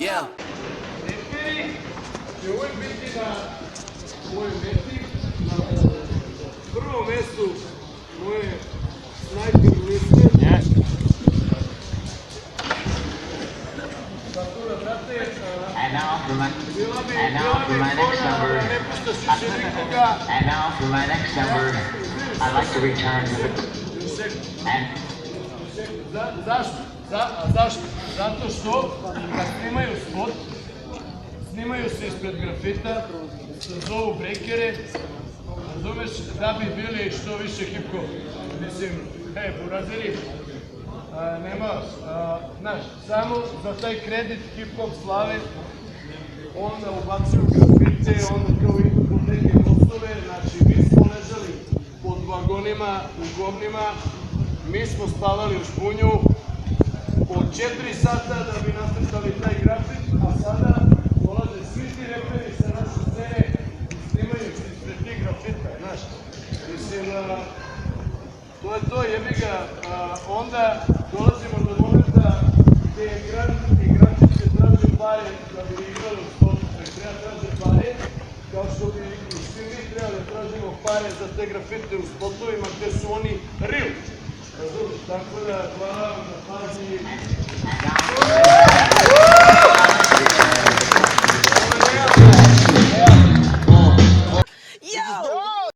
Yeah. Reperi će uvijek biti na mojoj meti, na prvom mestu moje snajper liste. Satura, brate, And now for my next number, ne puštaš više nikoga. and now for my next number, I'd like to return to the and Zašto? Zato što kad snimaju spot, snimaju se ispred grafita, se zovu brejkere, razumeš, da bi bili što više hip-hop. Mislim, burazeri, nema, znaš, samo za taj kredit hip-hop slave, onda ubacuju grafite, onda kao idu pod neke mostove, znači mi smo ležali pod vagonima, u govnima, mi smo spavali u špunju, po 4 sata da bi nacrtali taj grafit, a sada dolaze svi ti reperi sa naše scene i snimaju ispred tih grafita, znaš. Mislim, to je to, jebi ga, onda dolazimo do momenta gde igračice traže pare da bi igrali u sportu, treba traže pare, kao što bi i svi mi trebali da tražimo pare za te grafite u spotovima gde su oni real. Razumiješ, tako da hvala vam na pažnji.